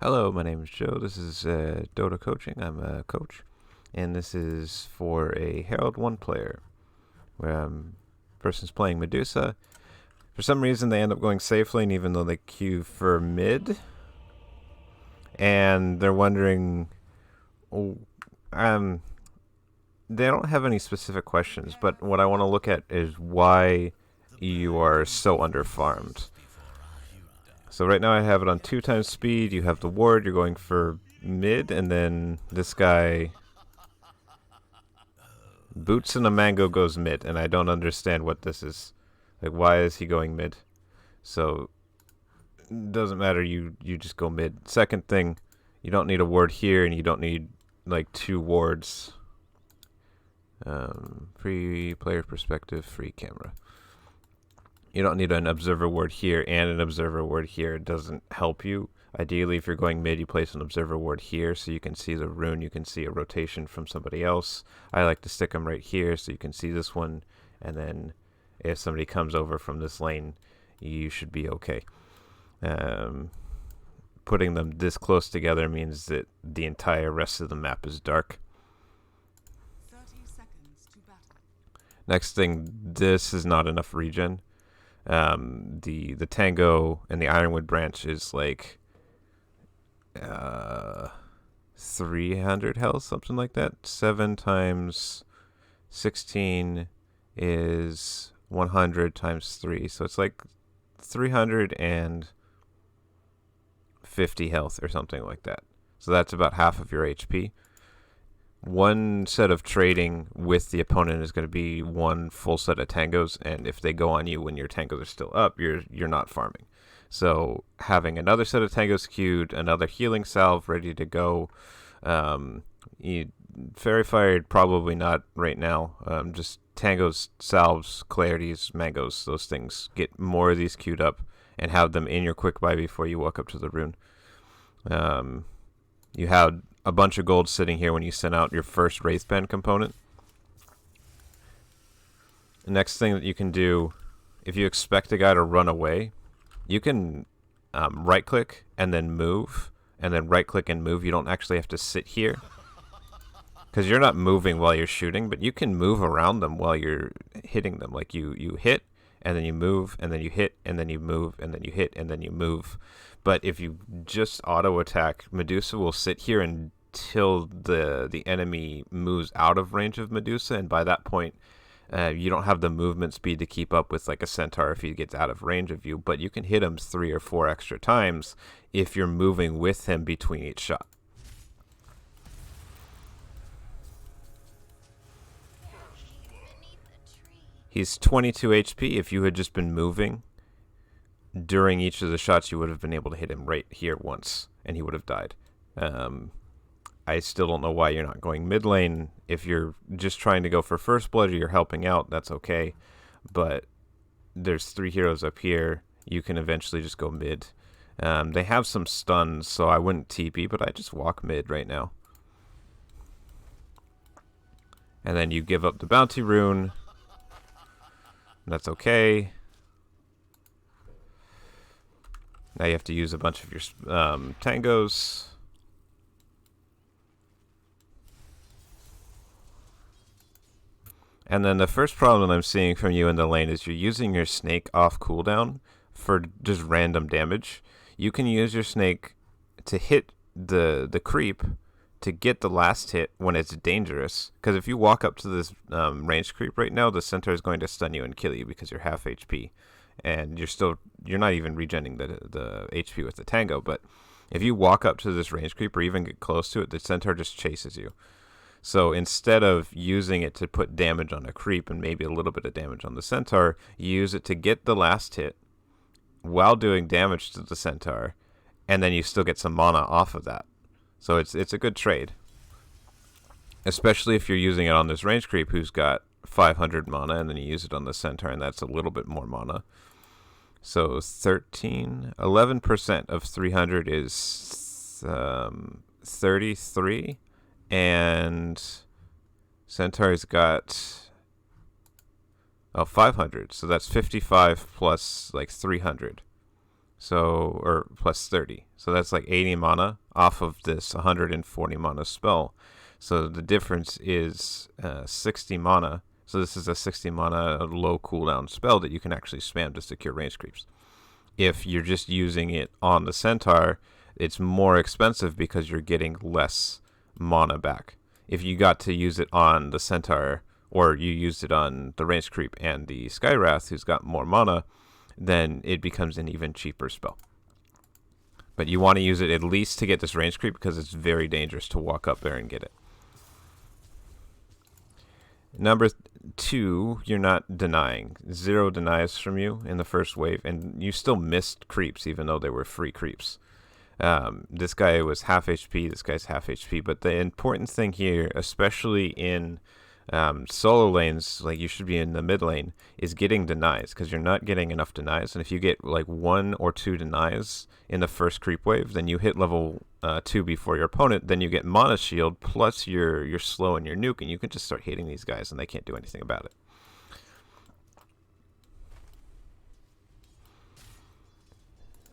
Hello, my name is Joe. This is Dota Coaching. I'm a coach, and this is for a Herald 1 player where person's playing Medusa. For some reason, they end up going safe lane even though they queue for mid, and they're wondering. oh, Um, they don't have any specific questions, but what I want to look at is why you are so underfarmed. So right now I have it on 2 times speed. You have the ward. You're going for mid, and then this guy boots and a mango goes mid, and I don't understand what this is. Like, why is he going mid? So doesn't matter. You just go mid. Second thing, you don't need a ward here, and you don't need like 2 wards. Free player perspective, free camera. You don't need an observer ward here and an observer ward here. It doesn't help you. Ideally, if you're going mid, you place an observer ward here so you can see the rune. You can see a rotation from somebody else. I like to stick them right here so you can see this one. And then if somebody comes over from this lane, you should be okay. Putting them this close together means that the entire rest of the map is dark. 30 seconds to battle. Next thing, this is not enough regen. The Tango and the Ironwood branch is like 300 health, something like that. 7 times 16 is 100 times 3, so it's like 350 health or something like that. So that's about half of your HP. One set of trading with the opponent is going to be one full set of tangos, and if they go on you when your tangos are still up, you're not farming. So having another set of tangos queued, another healing salve ready to go. Fairy fired probably not right now. Just tangos, salves, clarities, mangoes, those things. Get more of these queued up and have them in your quick buy before you walk up to the rune. You had a bunch of gold sitting here when you sent out your first Wraithband component. The next thing that you can do, if you expect a guy to run away, you can right click and then move, and then right click and move. You don't actually have to sit here because you're not moving while you're shooting, but you can move around them while you're hitting them. Like you hit and then you move and then you hit and then you move and then you hit and then you move. But if you just auto attack, Medusa will sit here until the enemy moves out of range of Medusa, and by that point you don't have the movement speed to keep up with like a centaur if he gets out of range of you, but you can hit him 3 or 4 extra times if you're moving with him between each shot. He's 22 HP. If you had just been moving during each of the shots, you would have been able to hit him right here once, and he would have died. I still don't know why you're not going mid lane. If you're just trying to go for first blood or you're helping out, that's okay. But there's 3 heroes up here. You can eventually just go mid. They have some stuns, so I wouldn't TP, but I just walk mid right now. And then you give up the bounty rune. That's okay. Now you have to use a bunch of your tangos. And then the first problem I'm seeing from you in the lane is you're using your snake off cooldown for just random damage. You can use your snake to hit the creep to get the last hit when it's dangerous. Because if you walk up to this range creep right now, the centaur is going to stun you and kill you because you're half HP. And you're not even regenning the HP with the tango. But if you walk up to this range creep or even get close to it, the centaur just chases you. So instead of using it to put damage on a creep and maybe a little bit of damage on the centaur, you use it to get the last hit while doing damage to the centaur, and then you still get some mana off of that. So it's a good trade, especially if you're using it on this range creep who's got 500 mana, and then you use it on the centaur, and that's a little bit more mana. So 11% of 300 is 33, and centaur's got 500, so that's 55 plus like 300. So, or plus 30. So that's like 80 mana off of this 140 mana spell. So the difference is 60 mana. So this is a 60 mana low cooldown spell that you can actually spam to secure range creeps. If you're just using it on the centaur, it's more expensive because you're getting less mana back. If you got to use it on the centaur, or you used it on the range creep and the Skywrath, who's got more mana, then it becomes an even cheaper spell. But you want to use it at least to get this range creep because it's very dangerous to walk up there and get it. Number 2, you're not denying. 0 denies from you in the first wave, and you still missed creeps even though they were free creeps. This guy was half HP, this guy's half HP, but the important thing here, especially in solo lanes, like you should be in the mid lane, is getting denies, because you're not getting enough denies. And if you get like 1 or 2 denies in the first creep wave, then you hit level 2 before your opponent, then you get mana shield plus your slow and your nuke, and you can just start hitting these guys and they can't do anything about it.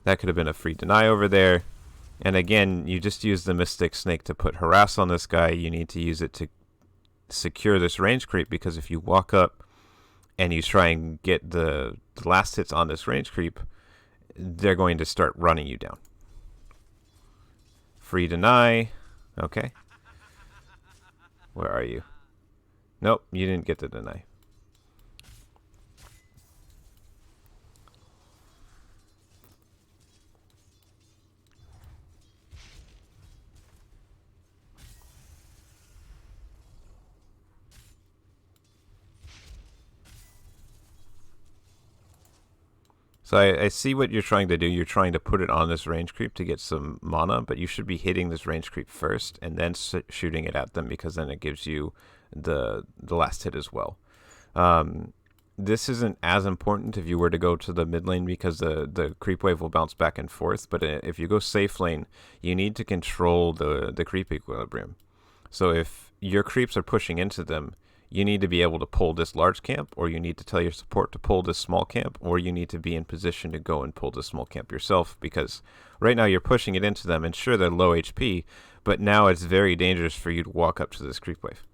That could have been a free deny over there. And again, you just use the Mystic Snake to put harass on this guy. You need to use it to secure this range creep, because if you walk up and you try and get the last hits on this range creep, they're going to start running you down. Free deny. Okay. Where are you? Nope, you didn't get the deny. So I see what you're trying to do. You're trying to put it on this range creep to get some mana, but you should be hitting this range creep first and then shooting it at them, because then it gives you the last hit as well. This isn't as important if you were to go to the mid lane, because the creep wave will bounce back and forth. But if you go safe lane, you need to control the creep equilibrium. So if your creeps are pushing into them, you need to be able to pull this large camp, or you need to tell your support to pull this small camp, or you need to be in position to go and pull this small camp yourself, because right now you're pushing it into them, and sure, they're low HP, but now it's very dangerous for you to walk up to this creep wave.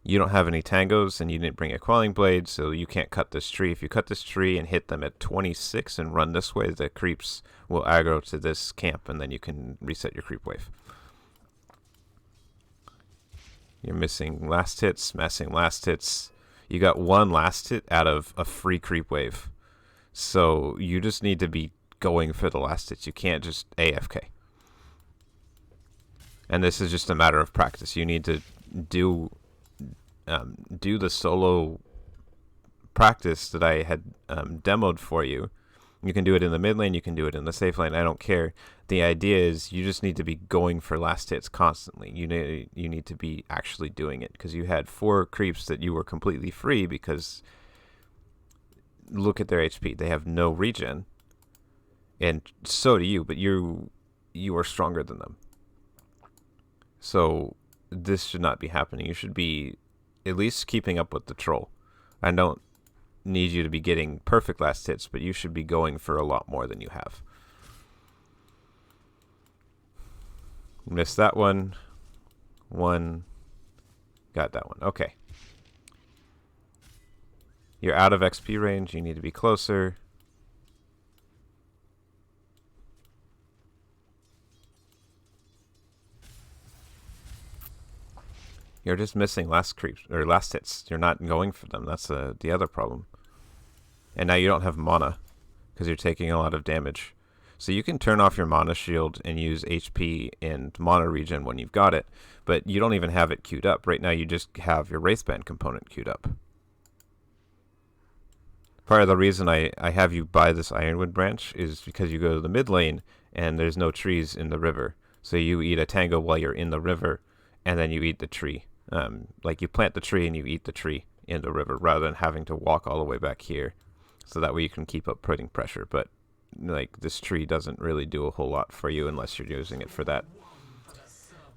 You don't have any tangos, and you didn't bring a quelling blade, so you can't cut this tree. If you cut this tree and hit them at 26 and run this way, the creeps will aggro to this camp, and then you can reset your creep wave. You're missing last hits, missing last hits. You got 1 last hit out of a free creep wave. So you just need to be going for the last hits. You can't just AFK. And this is just a matter of practice. You need to do the solo practice that I had demoed for you. You can do it in the mid lane, you can do it in the safe lane, I don't care. The idea is you just need to be going for last hits constantly. You need to be actually doing it, because you had 4 creeps that you were completely free, because look at their HP. They have no regen, and so do you, but you are stronger than them. So this should not be happening. You should be at least keeping up with the troll. I don't need you to be getting perfect last hits, but you should be going for a lot more than you have. Missed that one. Got that one. Okay. You're out of XP range. You need to be closer. You're just missing last creeps or last hits. You're not going for them. That's the other problem. And now you don't have mana because you're taking a lot of damage. So you can turn off your mana shield and use HP and mana regen when you've got it, but you don't even have it queued up. Right now you just have your Wraithband component queued up. Part of the reason I have you buy this Ironwood branch is because you go to the mid lane and there's no trees in the river. So you eat a tango while you're in the river, and then you eat the tree. Like you plant the tree and you eat the tree in the river rather than having to walk all the way back here. So that way you can keep up putting pressure. But like this tree doesn't really do a whole lot for you unless you're using it for that.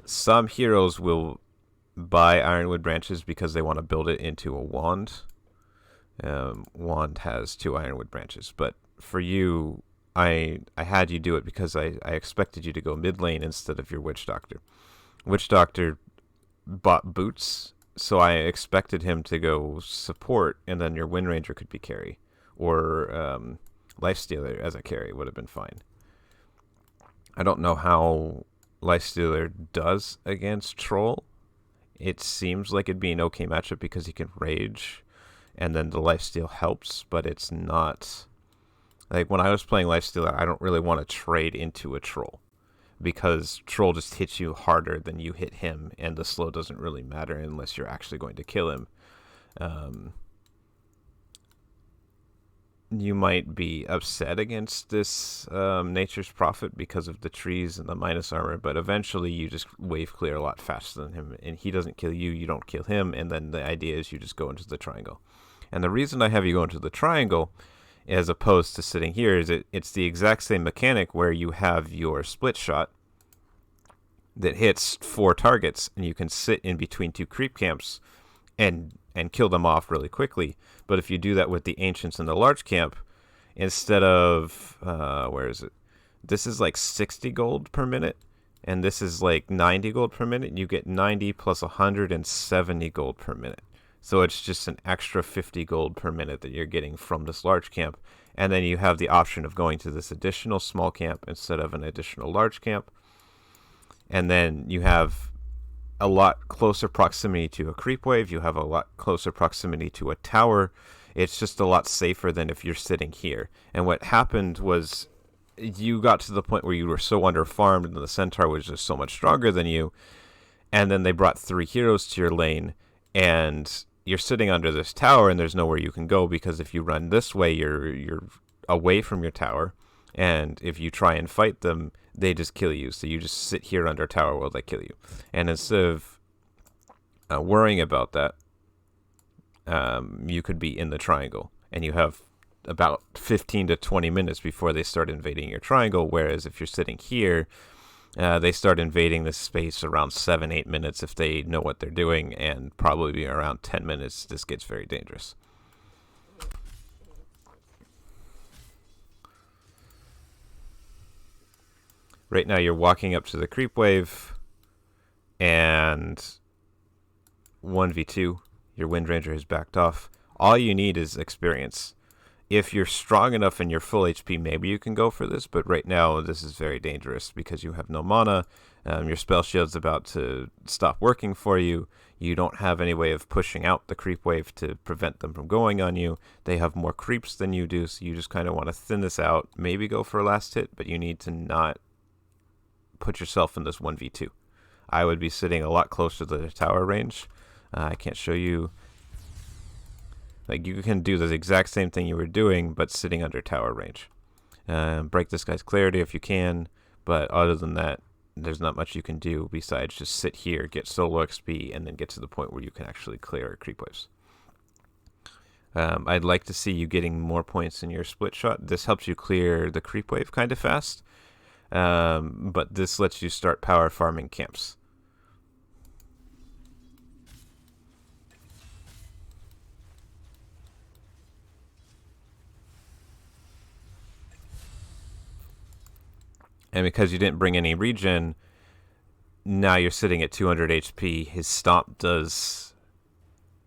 Some heroes will buy Ironwood branches because they want to build it into a wand. Wand has 2 Ironwood branches, but for you, I had you do it because I expected you to go mid lane instead of your Witch Doctor. Witch Doctor bought boots, so I expected him to go support, and then your Wind Ranger could be carry, or Lifestealer as a carry would have been fine. I don't know how Lifestealer does against Troll. It seems like it'd be an okay matchup because he can rage, and then the lifesteal helps, but it's not... Like, when I was playing Lifestealer, I don't really want to trade into a Troll, because Troll just hits you harder than you hit him, and the slow doesn't really matter unless you're actually going to kill him. You might be upset against this Nature's Prophet because of the trees and the minus armor, but eventually you just wave clear a lot faster than him, and he doesn't kill you, you don't kill him, and then the idea is you just go into the triangle. And the reason I have you go into the triangle as opposed to sitting here is it's the exact same mechanic where you have your split shot that hits 4 targets, and you can sit in between 2 creep camps and kill them off really quickly. But if you do that with the Ancients and the large camp, instead of, where is it? This is like 60 gold per minute, and this is like 90 gold per minute. You get 90 plus 170 gold per minute. So it's just an extra 50 gold per minute that you're getting from this large camp. And then you have the option of going to this additional small camp instead of an additional large camp. And then you have a lot closer proximity to a creep wave. You have a lot closer proximity to a tower. It's just a lot safer than if you're sitting here. And what happened was you got to the point where you were so underfarmed and the centaur was just so much stronger than you. And then they brought 3 heroes to your lane, and you're sitting under this tower, and there's nowhere you can go, because if you run this way, you're away from your tower. And if you try and fight them, they just kill you. So you just sit here under tower while they kill you. And instead of worrying about that, you could be in the triangle. And you have about 15 to 20 minutes before they start invading your triangle. Whereas if you're sitting here, they start invading this space around 7-8 minutes if they know what they're doing. And probably around 10 minutes, this gets very dangerous. Right now you're walking up to the creep wave, and 1v2, your Wind Ranger has backed off. All you need is experience. If you're strong enough and you're full HP, maybe you can go for this, but right now this is very dangerous because you have no mana, your spell shield's about to stop working for you, you don't have any way of pushing out the creep wave to prevent them from going on you, they have more creeps than you do, so you just kind of want to thin this out, maybe go for a last hit, but you need to not put yourself in this 1v2. I would be sitting a lot closer to the tower range. I can't show you. Like, you can do the exact same thing you were doing, but sitting under tower range. Break this guy's clarity if you can, but other than that, there's not much you can do besides just sit here, get solo XP, and then get to the point where you can actually clear creep waves. I'd like to see you getting more points in your split shot. This helps you clear the creep wave kind of fast. But this lets you start power farming camps. And because you didn't bring any regen, now you're sitting at 200 HP. His stomp does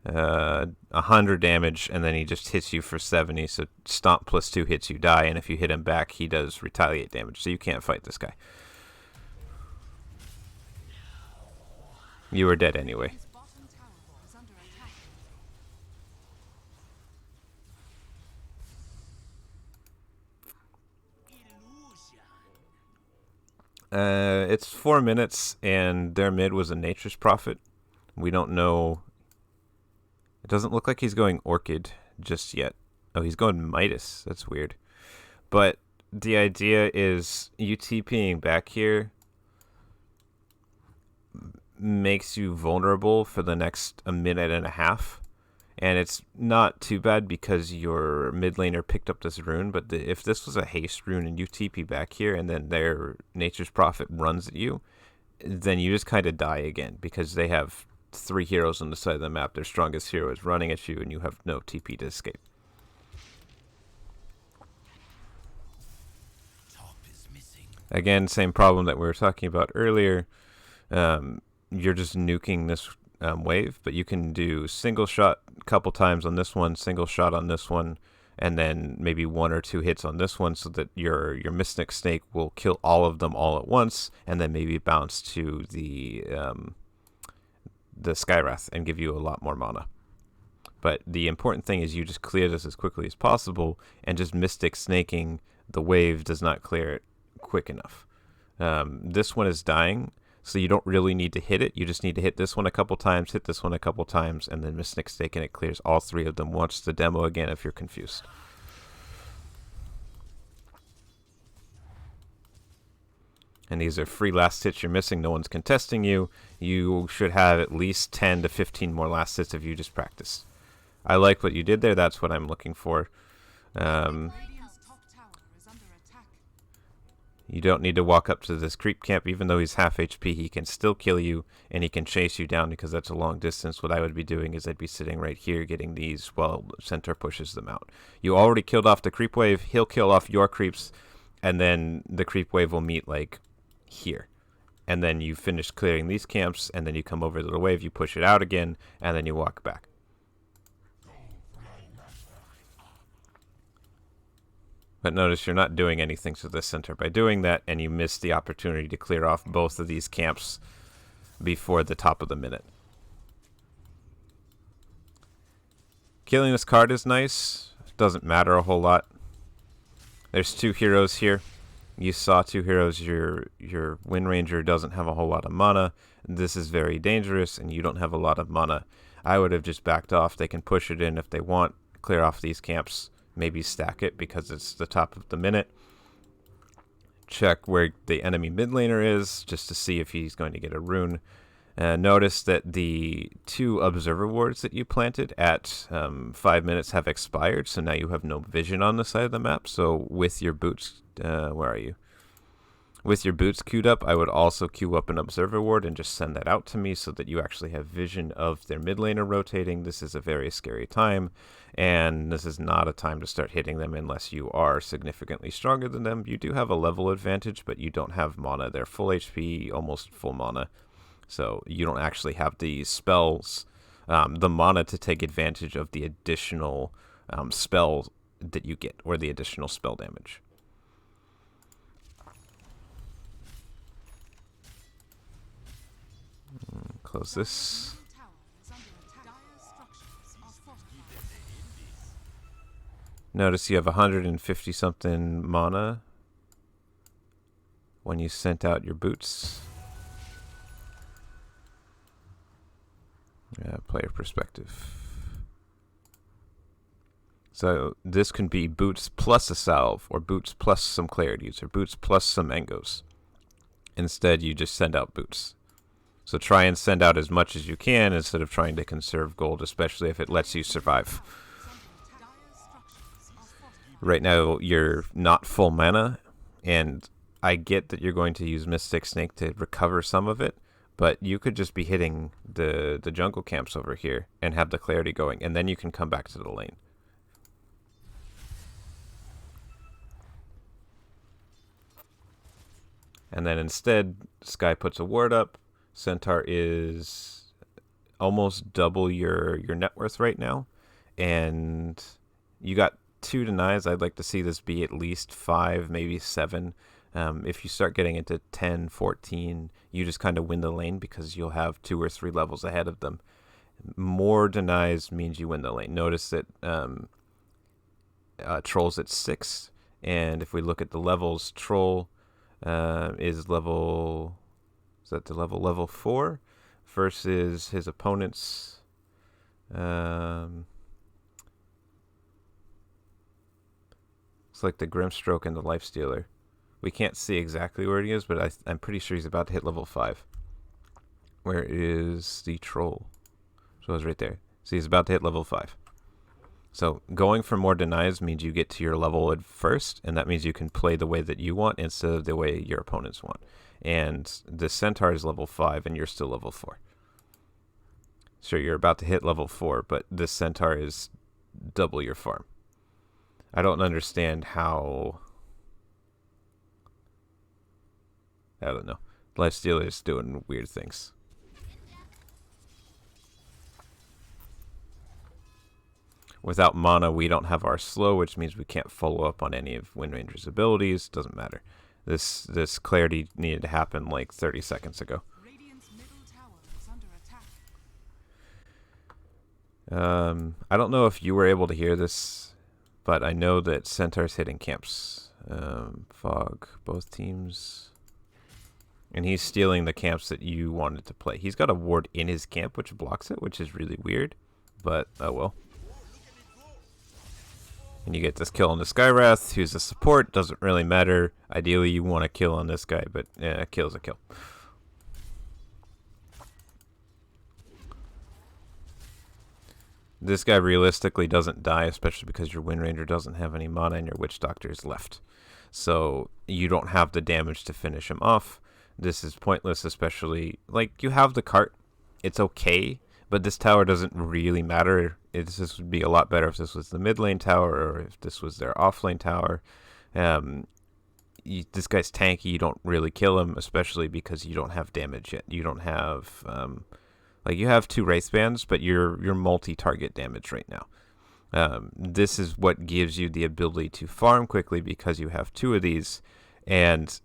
100 damage, and then he just hits you for 70, so stomp plus 2 hits you die, and if you hit him back, he does retaliate damage, so you can't fight this guy. You were dead anyway. His bottom tower is under attack. It's 4 minutes, and their mid was a Nature's Prophet. We don't know. It doesn't look like he's going Orchid just yet. Oh, he's going Midas. That's weird. But the idea is you TPing back here makes you vulnerable for the next a minute and a half. And it's not too bad because your mid laner picked up this rune. But if this was a haste rune and you TP back here and then their Nature's Prophet runs at you, then you just kind of die again because they have 3 heroes on the side of the map. Their strongest hero is running at you, and you have no TP to escape. Again, same problem that we were talking about earlier. You're just nuking this wave, but you can do single shot a couple times on this one, single shot on this one, and then maybe 1 or 2 hits on this one, so that your Mystic Snake will kill all of them all at once, and then maybe bounce to the Skywrath and give you a lot more mana. But the important thing is you just clear this as quickly as possible, and just Mystic Snaking the wave does not clear it quick enough. This one is dying, so you don't really need to hit it. You just need to hit this one a couple times, hit this one a couple times, and then Mystic Snake, and it clears all 3 of them. Watch the demo again if you're confused. And these are free last hits you're missing. No one's contesting you. You should have at least 10 to 15 more last hits if you just practice. I like what you did there. That's what I'm looking for. Radiant's top tower is under attack. You don't need to walk up to this creep camp. Even though he's half HP, he can still kill you, and he can chase you down because that's a long distance. What I would be doing is I'd be sitting right here getting these while Centaur pushes them out. You already killed off the creep wave. He'll kill off your creeps, and then the creep wave will meet like here. And then you finish clearing these camps, and then you come over to the wave, you push it out again, and then you walk back. But notice you're not doing anything to this center by doing that, and you miss the opportunity to clear off both of these camps before the top of the minute. Killing this card is nice. Doesn't matter a whole lot. There's 2 heroes here. You saw 2 heroes. Your Wind Ranger doesn't have a whole lot of mana. This is very dangerous, and you don't have a lot of mana. I would have just backed off. They can push it in if they want. Clear off these camps. Maybe stack it because it's the top of the minute. Check where the enemy mid laner is just to see if he's going to get a rune. Notice that the 2 observer wards that you planted at 5 minutes have expired, so now you have no vision on the side of the map. So with your boots, where are you? With your boots queued up, I would also queue up an observer ward and just send that out to me so that you actually have vision of their mid laner rotating. This is a very scary time, and this is not a time to start hitting them unless you are significantly stronger than them. You do have a level advantage, but you don't have mana. They're full HP, almost full mana. So you don't actually have the spells, the mana to take advantage of the additional spell that you get, or the additional spell damage. Close this. Tower is under attack. Dire structures are fortified. Notice you have 150 something mana when you sent out your boots. Player perspective. So this can be boots plus a salve, or boots plus some clarities, or boots plus some angos. Instead, you just send out boots. So try and send out as much as you can instead of trying to conserve gold, especially if it lets you survive. Right now, you're not full mana, and I get that you're going to use Mystic Snake to recover some of it, but you could just be hitting the jungle camps over here and have the clarity going, and then you can come back to the lane. And then instead, Sky puts a ward up. Centaur is almost double your net worth right now, and you got 2 denies. I'd like to see this be at least 5, maybe 7. If you start getting into 10, 14, you just kind of win the lane because you'll have 2 or 3 levels ahead of them. More denies means you win the lane. Notice that Troll's at 6, and if we look at the levels, Troll is level... Is that the level 4 versus his opponent's it's like the Grimstroke and the Lifestealer. We can't see exactly where he is, but I'm pretty sure he's about to hit level 5. Where is the Troll? So it's right there. So he's about to hit level 5. So going for more denies means you get to your level at first, and that means you can play the way that you want instead of the way your opponents want. And the Centaur is level 5, and you're still level 4. Sure, you're about to hit level 4, but this Centaur is double your farm. I don't understand how I don't know. Lifestealer's doing weird things. Without mana, we don't have our slow, which means we can't follow up on any of Windranger's abilities. Doesn't matter. This clarity needed to happen like 30 seconds ago. Radiant's middle tower is under attack. I don't know if you were able to hear this, but I know that Centaur's hitting camps. Fog, both teams. And he's stealing the camps that you wanted to play. He's got a ward in his camp which blocks it, which is really weird. But, oh well. And you get this kill on the Skywrath, who's a support. Doesn't really matter. Ideally, you want a kill on this guy, but a kill's a kill. This guy realistically doesn't die, especially because your Windranger doesn't have any mana and your Witch Doctor is left. So you don't have the damage to finish him off. This is pointless, especially, like, you have the cart. It's okay, but this tower doesn't really matter. This would be a lot better if this was the mid lane tower or if this was their off lane tower. This guy's tanky. You don't really kill him, especially because you don't have damage yet. You don't have, like, you have 2 Wraith Bands, but you're multi-target damage right now. This is what gives you the ability to farm quickly because you have 2 of these, and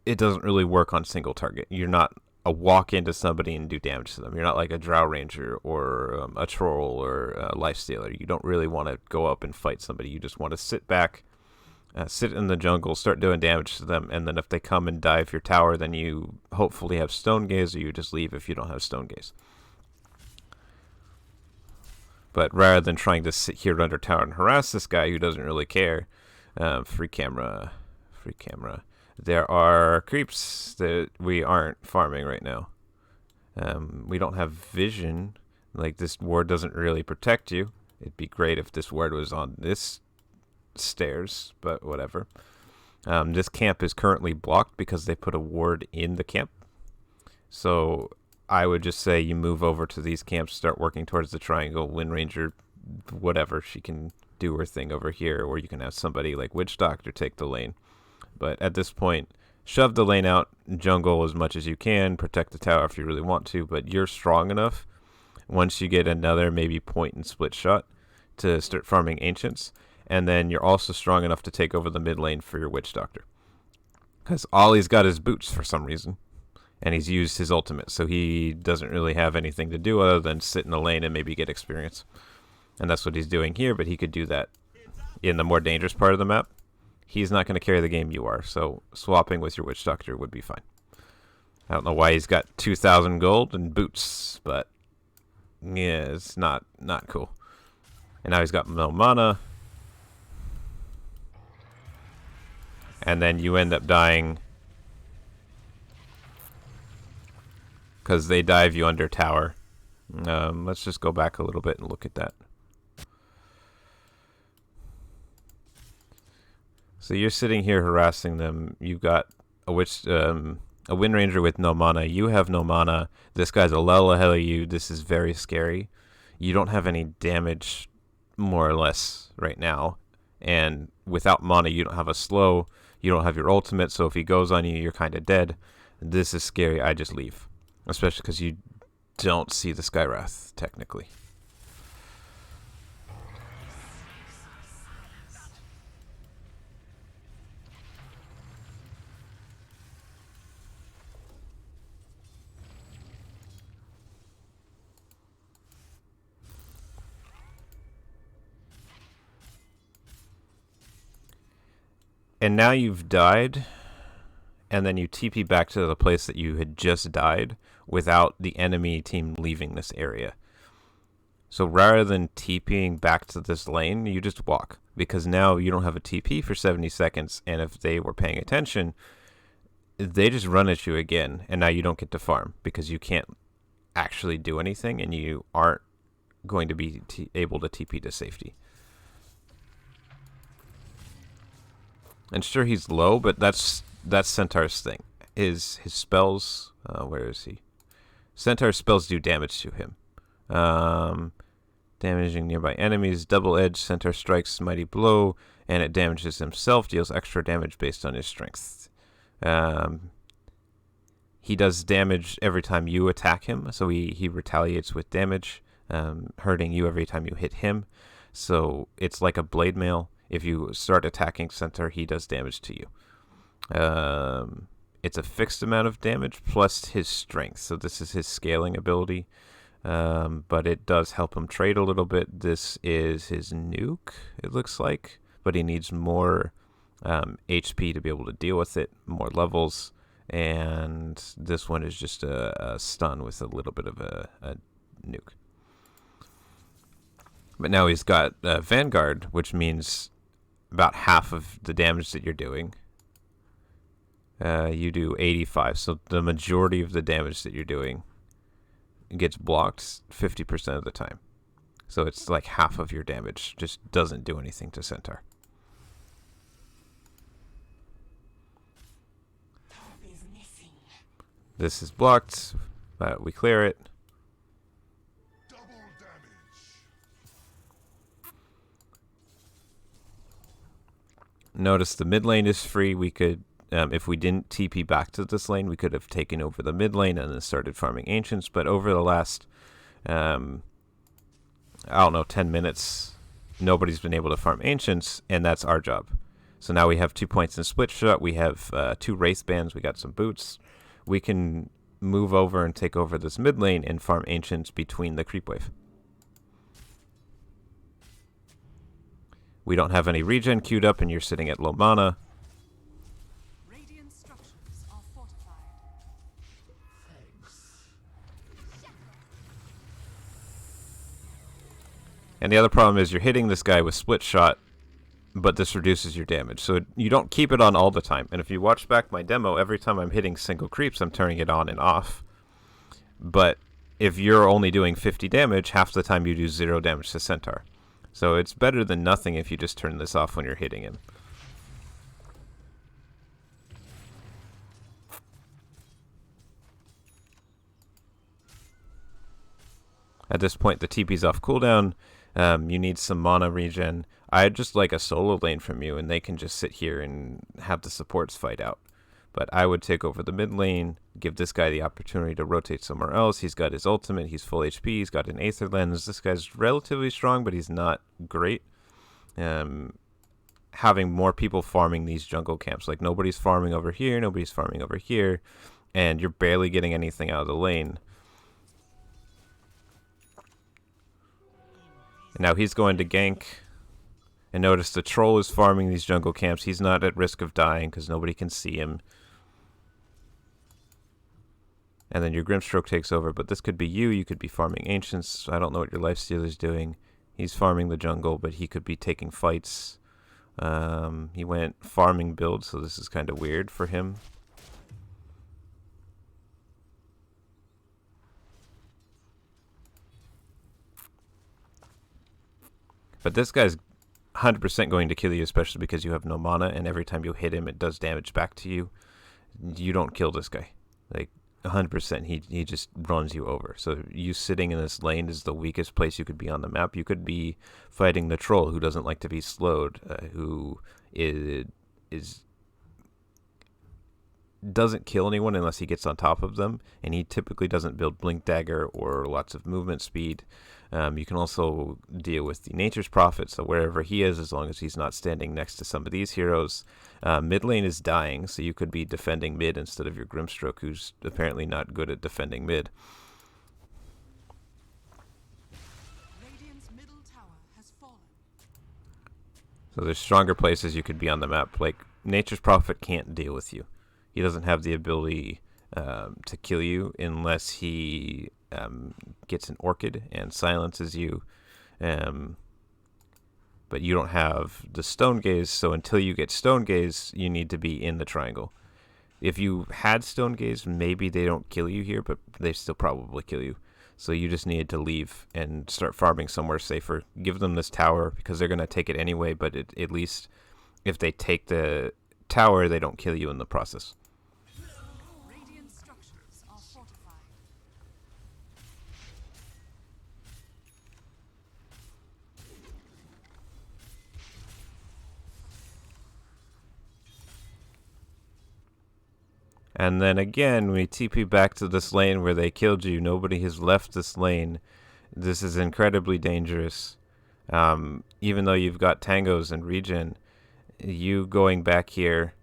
it doesn't really work on single target. You're not a walk into somebody and do damage to them. You're not like a Drow Ranger or a Troll or a Lifestealer. You don't really want to go up and fight somebody. You just want to sit back, sit in the jungle, start doing damage to them, and then if they come and dive your tower, then you hopefully have Stone Gaze, or you just leave if you don't have Stone Gaze. But rather than trying to sit here under tower and harass this guy who doesn't really care, free camera. There are creeps that we aren't farming right now. We don't have vision. Like, this ward doesn't really protect you. It'd be great if this ward was on this stairs, but whatever. This camp is currently blocked because they put a ward in the camp. So I would just say you move over to these camps, start working towards the triangle. Windranger, whatever, she can do her thing over here, or you can have somebody like Witch Doctor take the lane. But at this point, shove the lane out, jungle as much as you can, protect the tower if you really want to, but you're strong enough once you get another maybe point and split shot to start farming Ancients, and then you're also strong enough to take over the mid lane for your Witch Doctor. Because all he's got is boots for some reason, and he's used his ultimate, so he doesn't really have anything to do other than sit in the lane and maybe get experience. And that's what he's doing here, but he could do that in the more dangerous part of the map. He's not going to carry the game, you are, so swapping with your Witch Doctor would be fine. I don't know why he's got 2,000 gold and boots, but yeah, it's not cool. And now he's got no mana. And then you end up dying because they dive you under tower. Let's just go back a little bit and look at that. So you're sitting here harassing them. You've got a Windranger with no mana. You have no mana. This guy's a level ahead of you. This is very scary. You don't have any damage, more or less, right now. And without mana, you don't have a slow. You don't have your ultimate, so if he goes on you, you're kind of dead. This is scary. I just leave. Especially because you don't see the Skywrath, technically. And now you've died, and then you TP back to the place that you had just died without the enemy team leaving this area. So rather than TPing back to this lane, you just walk, because now you don't have a TP for 70 seconds, and if they were paying attention, they just run at you again, and now you don't get to farm, because you can't actually do anything, and you aren't going to be able to TP to safety. And sure, he's low, but that's Centaur's thing. His spells, where is he? Centaur's spells do damage to him. Damaging nearby enemies, double edge, Centaur strikes mighty blow, and it damages himself, deals extra damage based on his strength. he does damage every time you attack him, so he retaliates with damage, hurting you every time you hit him. So it's like a blade mail. If you start attacking center, he does damage to you. It's a fixed amount of damage plus his strength. So this is his scaling ability. But it does help him trade a little bit. This is his nuke, it looks like. But he needs more HP to be able to deal with it, more levels. And this one is just a stun with a little bit of a nuke. But now he's got Vanguard, which means about half of the damage that you're doing. You do 85, so the majority of the damage that you're doing gets blocked 50% of the time. So it's like half of your damage just doesn't do anything to Centaur. This is blocked. We clear it. Double damage. Notice the mid lane is free. We could, if we didn't TP back to this lane, we could have taken over the mid lane and then started farming ancients. But over the last, I don't know, 10 minutes, nobody's been able to farm ancients, and that's our job. So now we have 2 points in split shot. We have 2 wraith bands. We got some boots. We can move over and take over this mid lane and farm ancients between the creep wave. We don't have any regen queued up, and you're sitting at low mana. Radiant structures are fortified. And the other problem is you're hitting this guy with split shot, but this reduces your damage. So you don't keep it on all the time. And if you watch back my demo, every time I'm hitting single creeps, I'm turning it on and off. But if you're only doing 50 damage, half the time you do 0 damage to Centaur. So it's better than nothing if you just turn this off when you're hitting him. At this point, the TP's off cooldown. You need some mana regen. I'd just like a solo lane from you, and they can just sit here and have the supports fight out. But I would take over the mid lane, give this guy the opportunity to rotate somewhere else. He's got his ultimate, he's full HP, he's got an Aether Lens. This guy's relatively strong, but he's not great. Having more people farming these jungle camps. Like, nobody's farming over here, nobody's farming over here, and you're barely getting anything out of the lane. And now he's going to gank. And notice the troll is farming these jungle camps. He's not at risk of dying because nobody can see him. And then your Grimstroke takes over. But this could be you. You could be farming ancients. I don't know what your Lifestealer's doing. He's farming the jungle, but he could be taking fights. He went farming build, so this is kind of weird for him. But this guy's 100% going to kill you, especially because you have no mana, and every time you hit him, it does damage back to you. You don't kill this guy. Like, 100%, he just runs you over. So you sitting in this lane is the weakest place you could be on the map. You could be fighting the troll, who doesn't like to be slowed, who doesn't kill anyone unless he gets on top of them, and he typically doesn't build Blink Dagger or lots of movement speed. You can also deal with the Nature's Prophet, so wherever he is, as long as he's not standing next to some of these heroes. Mid lane is dying, so you could be defending mid instead of your Grimstroke, who's apparently not good at defending mid. Radiant's middle tower has fallen. So there's stronger places you could be on the map. Like, Nature's Prophet can't deal with you. He doesn't have the ability to kill you unless he gets an Orchid and silences you. But you don't have the Stone Gaze, so until you get Stone Gaze, you need to be in the triangle. If you had Stone Gaze, maybe they don't kill you here, but they still probably kill you. So you just needed to leave and start farming somewhere safer. Give them this tower, because they're going to take it anyway, but at least if they take the tower, they don't kill you in the process. Radiant structures are fortified. And then again, we TP back to this lane where they killed you. Nobody has left this lane. This is incredibly dangerous. Even though you've got tangos and regen, you going back here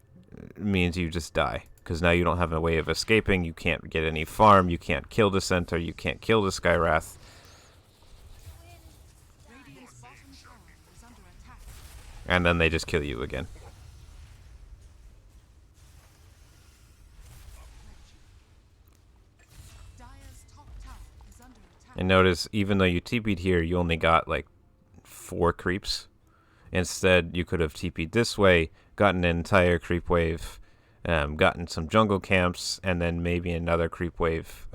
means you just die. Because now you don't have a way of escaping. You can't get any farm. You can't kill the centaur. You can't kill the Skywrath. Radiant's bottom tower is under attack. And then they just kill you again. Dire's top tower is under attack. And notice, even though you TP'd here, you only got like 4 creeps. Instead, you could have TP'd this way, gotten an entire creep wave, gotten some jungle camps, and then maybe another creep wave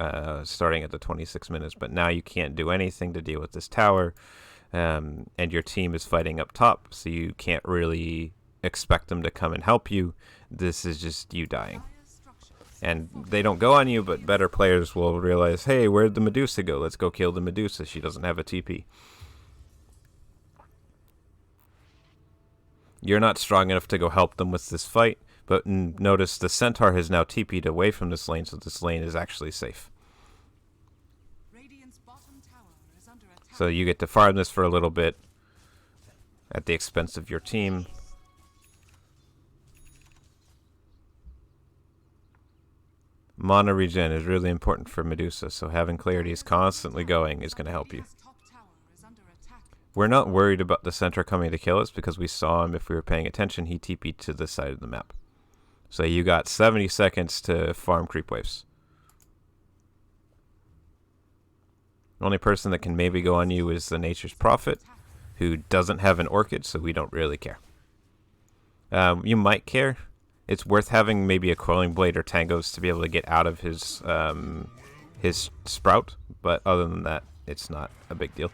starting at the 26 minutes. But now you can't do anything to deal with this tower, and your team is fighting up top, so you can't really expect them to come and help you. This is just you dying. Dire's structures And they don't go on you, but better players will realize, hey, where'd the Medusa go? Let's go kill the Medusa. She doesn't have a TP. You're not strong enough to go help them with this fight, but notice the centaur has now TP'd away from this lane, so this lane is actually safe. Radiant's bottom tower is under attack. So you get to farm this for a little bit at the expense of your team. Mana regen is really important for Medusa, so having clarities constantly going is going to help you. Dire's top tower is under attack. We're not worried about the centaur coming to kill us because we saw him. If we were paying attention, he TP'd to this side of the map. So you got 70 seconds to farm creep waves. The only person that can maybe go on you is the Nature's Prophet, who doesn't have an orchid, so we don't really care. You might care. It's worth having maybe a Coiling Blade or Tangos to be able to get out of his sprout, but other than that, it's not a big deal.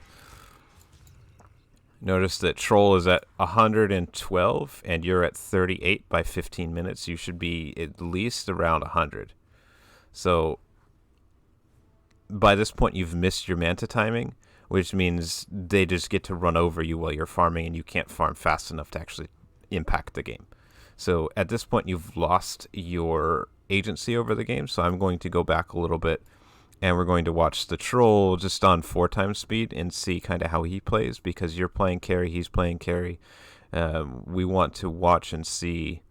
Notice that Troll is at 112 and you're at 38 by 15 minutes. You should be at least around 100. So by this point, you've missed your Manta timing, which means they just get to run over you while you're farming and you can't farm fast enough to actually impact the game. So at this point, you've lost your agency over the game. So I'm going to go back a little bit. And we're going to watch the Troll just on 4 times speed and see kind of how he plays, because you're playing carry, he's playing carry. We want to watch and see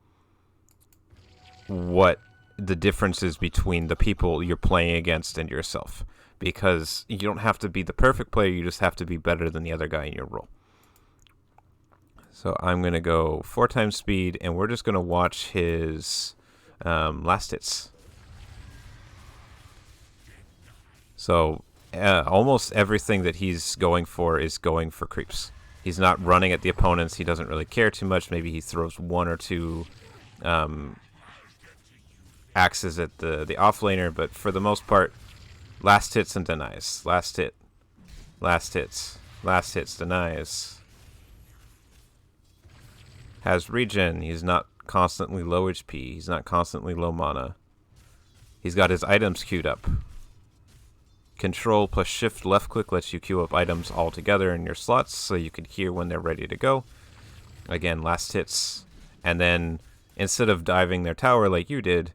what the difference is between the people you're playing against and yourself. Because you don't have to be the perfect player, you just have to be better than the other guy in your role. So I'm going to go 4 times speed, and we're just going to watch his last hits. So almost everything that he's going for is going for creeps. He's not running at the opponents. He doesn't really care too much. Maybe he throws 1 or 2 axes at the offlaner, but for the most part, last hits and denies. Last hit. Last hits. Last hits, denies. Has regen. He's not constantly low HP. He's not constantly low mana. He's got his items queued up. Control plus shift left click lets you queue up items all together in your slots so you can hear when they're ready to go. Again, last hits. And then instead of diving their tower like you did,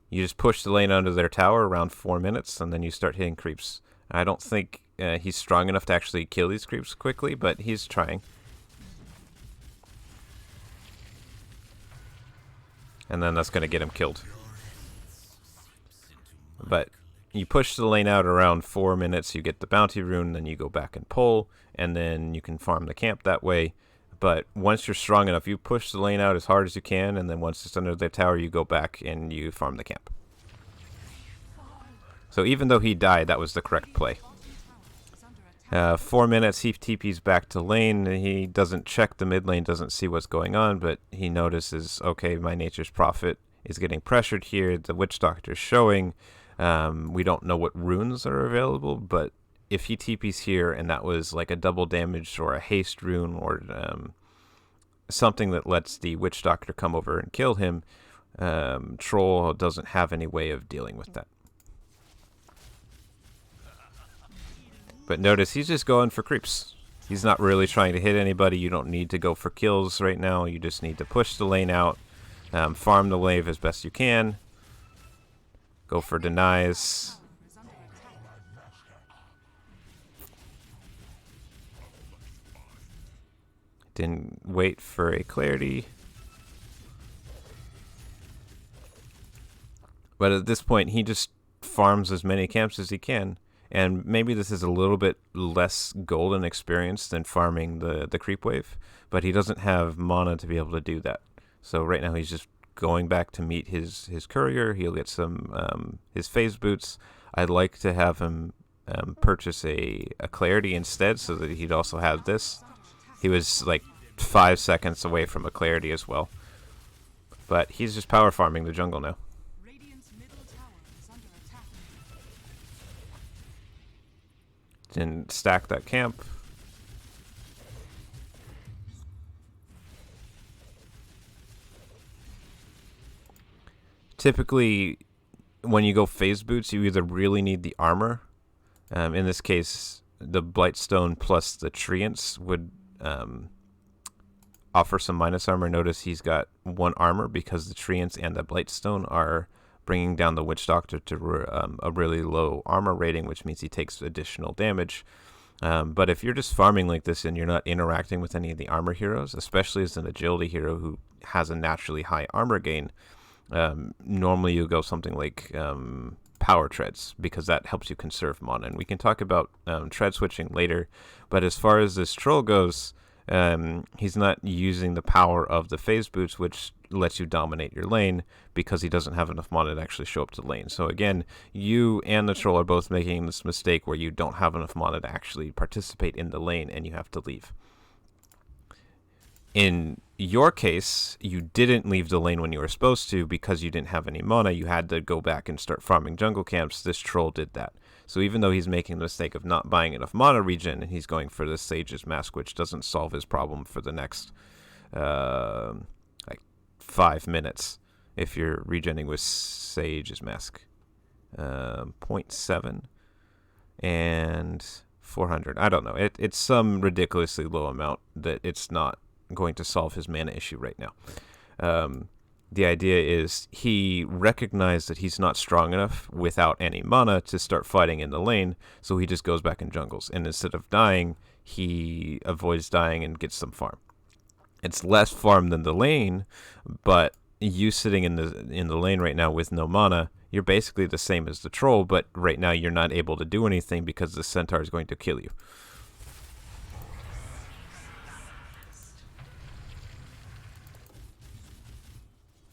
you just push the lane under their tower around 4 minutes and then you start hitting creeps. I don't think he's strong enough to actually kill these creeps quickly, but he's trying. And then that's going to get him killed. But you push the lane out around 4 minutes, you get the bounty rune, then you go back and pull, and then you can farm the camp that way. But once you're strong enough, you push the lane out as hard as you can, and then once it's under the tower, you go back and you farm the camp. So even though he died, that was the correct play. 4 minutes, he TP's back to lane. He doesn't check the mid lane, doesn't see what's going on, but he notices, okay, my Nature's Prophet is getting pressured here. The Witch Doctor's showing. We don't know what runes are available, but if he TP's here and that was like a double damage or a haste rune or something that lets the Witch Doctor come over and kill him, Troll doesn't have any way of dealing with that. But notice he's just going for creeps. He's not really trying to hit anybody. You don't need to go for kills right now. You just need to push the lane out, farm the wave as best you can. Go for denies. Is under attack. Didn't wait for a clarity. But at this point, he just farms as many camps as he can. And maybe this is a little bit less golden experience than farming the creep wave, but he doesn't have mana to be able to do that. So right now he's just going back to meet his courier. He'll get some his phase boots. I'd like to have him purchase a clarity instead so that he'd also have this. He was like 5 seconds away from a clarity as well. But he's just power farming the jungle now. Radiant's middle tower is under attack. And stack that camp. Typically, when you go phase boots, you either really need the armor. In this case, the Blightstone plus the Treants would offer some minus armor. Notice he's got 1 armor because the Treants and the Blightstone are bringing down the Witch Doctor to a really low armor rating, which means he takes additional damage. But if you're just farming like this and you're not interacting with any of the armor heroes, especially as an agility hero who has a naturally high armor gain, normally you go something like power treads because that helps you conserve mana. And we can talk about tread switching later. But as far as this troll goes, he's not using the power of the phase boots, which lets you dominate your lane because he doesn't have enough mana to actually show up to the lane. So again, you and the troll are both making this mistake where you don't have enough mana to actually participate in the lane and you have to leave. In your case, you didn't leave the lane when you were supposed to because you didn't have any mana. You had to go back and start farming jungle camps. This troll did that. So even though he's making the mistake of not buying enough mana regen, and he's going for the Sage's Mask, which doesn't solve his problem for the next 5 minutes if you're regenning with Sage's Mask. 0.7 and 400. I don't know. It's some ridiculously low amount that it's not going to solve his mana issue right now. The idea is he recognized that he's not strong enough without any mana to start fighting in the lane, so he just goes back and jungles. And instead of dying, he avoids dying and gets some farm. It's less farm than the lane, but you sitting in the lane right now with no mana, you're basically the same as the troll, but right now you're not able to do anything because the centaur is going to kill you.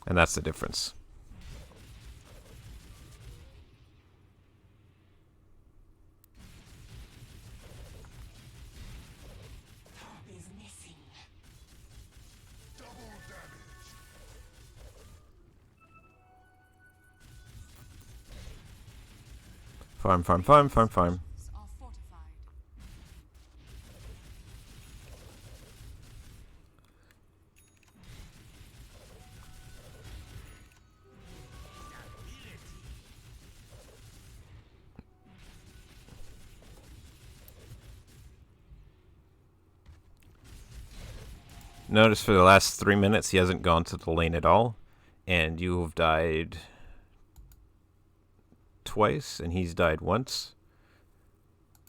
And that's the difference. Is missing. Double damage. Farm, farm, farm, farm, farm. Are fortified. Notice for the last 3 minutes he hasn't gone to the lane at all, and you have died twice, and he's died once.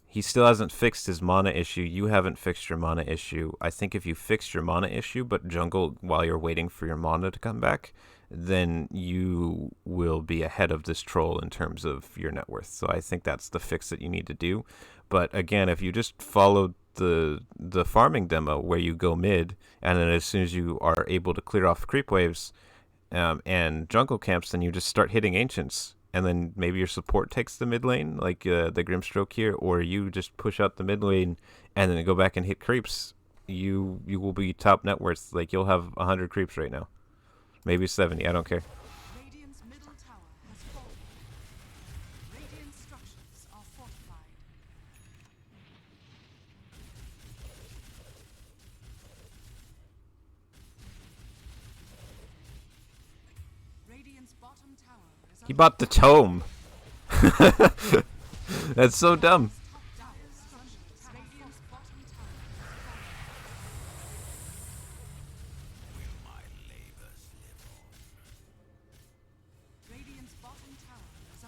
He still hasn't fixed his mana issue. You haven't fixed your mana issue. I think if you fixed your mana issue, but jungle while you're waiting for your mana to come back, then you will be ahead of this troll in terms of your net worth. So I think that's the fix that you need to do. But again, if you just followed the farming demo where you go mid, and then as soon as you are able to clear off creep waves and jungle camps, then you just start hitting ancients. And then maybe your support takes the mid lane, like the Grimstroke here, or you just push out the mid lane and then go back and hit creeps. You will be top net worth. Like, you'll have 100 creeps right now. Maybe 70, I don't care. Radiant's middle tower has fallen. Radiant structures are fortified. Radiant's bottom tower is He bought the tome. That's so dumb. Radiant's bottom tower. Radiant's bottom tower is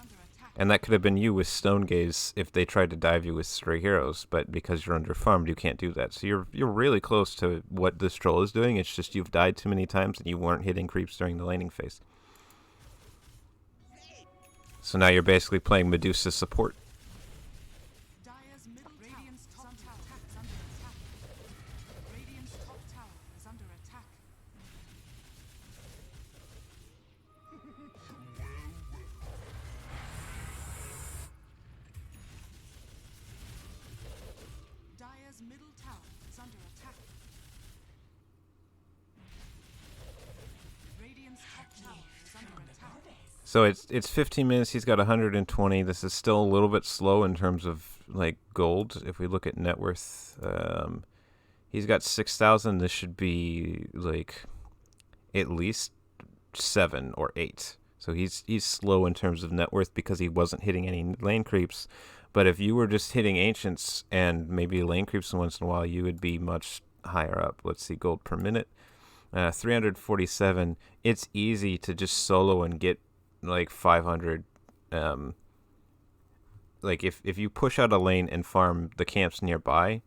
And that could have been you with Stone Gaze if they tried to dive you with Stray Heroes, but because you're underfarmed, you can't do that. So you're really close to what this troll is doing. It's just you've died too many times and you weren't hitting creeps during the laning phase. So now you're basically playing Medusa support. Dire's middle Radiant's top tower is under attack. Radiant's top tower is under attack. Dire's middle tower is under attack. Radiant's top tower is under attack. So it's 15 minutes. He's got 120. This is still a little bit slow in terms of like gold. If we look at net worth, he's got 6,000. This should be like at least 7 or 8. So he's slow in terms of net worth because he wasn't hitting any lane creeps. But if you were just hitting ancients and maybe lane creeps once in a while, you would be much higher up. Let's see, gold per minute, 347. It's easy to just solo and get like 500. Like if you push out a lane and farm the camps nearby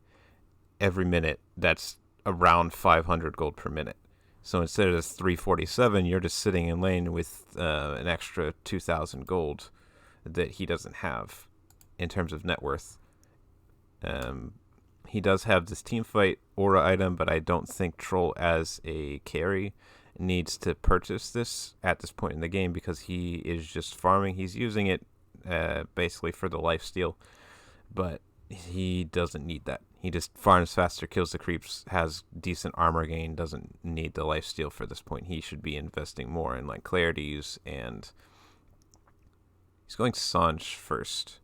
every minute, that's around 500 gold per minute. So instead of 347, you're just sitting in lane with an extra 2,000 gold that he doesn't have in terms of net worth. He does have this team fight aura item, but I don't think Troll as a carry needs to purchase this at this point in the game because he is just farming. He's using it basically for the lifesteal, but he doesn't need that. He just farms faster, kills the creeps, has decent armor gain, doesn't need the lifesteal for this point. He should be investing more in like clarities, and he's going Sanj first.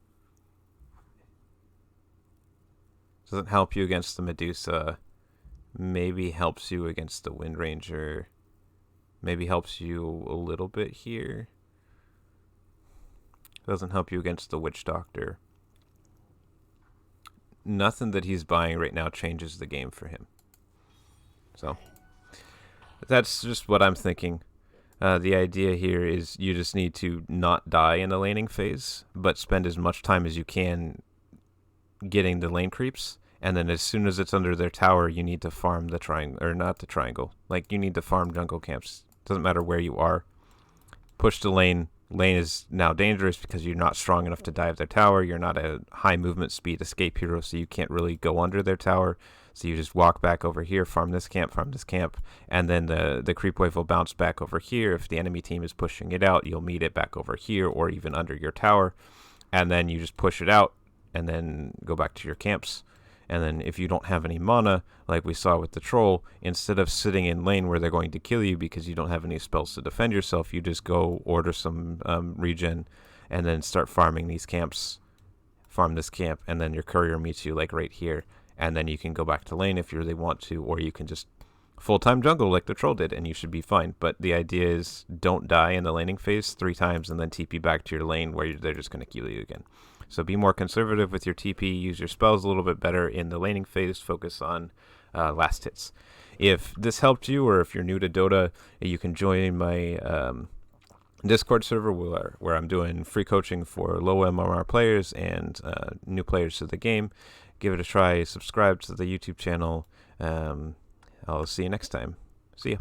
Doesn't help you against the Medusa. Maybe helps you against the Wind Ranger. Maybe helps you a little bit here. Doesn't help you against the Witch Doctor. Nothing that he's buying right now changes the game for him. So that's just what I'm thinking. The idea here is you just need to not die in the laning phase, but spend as much time as you can getting the lane creeps, and then as soon as it's under their tower, you need to farm the triangle, or not the triangle. Like, you need to farm jungle camps. Doesn't matter where you are. Push the lane. Lane is now dangerous because you're not strong enough to dive their tower. You're not a high movement speed escape hero, so you can't really go under their tower. So you just walk back over here, farm this camp, and then the creep wave will bounce back over here. If the enemy team is pushing it out, you'll meet it back over here or even under your tower, and then you just push it out and then go back to your camps. And then if you don't have any mana, like we saw with the troll, instead of sitting in lane where they're going to kill you because you don't have any spells to defend yourself, you just go order some regen and then start farming these camps. Farm this camp, and then your courier meets you like right here. And then you can go back to lane if you really want to, or you can just full-time jungle like the troll did, and you should be fine. But the idea is don't die in the laning phase 3 times and then TP back to your lane where they're just going to kill you again. So be more conservative with your TP, use your spells a little bit better in the laning phase, focus on last hits. If this helped you, or if you're new to Dota, you can join my Discord server where I'm doing free coaching for low MMR players and new players to the game. Give it a try, subscribe to the YouTube channel. I'll see you next time. See ya.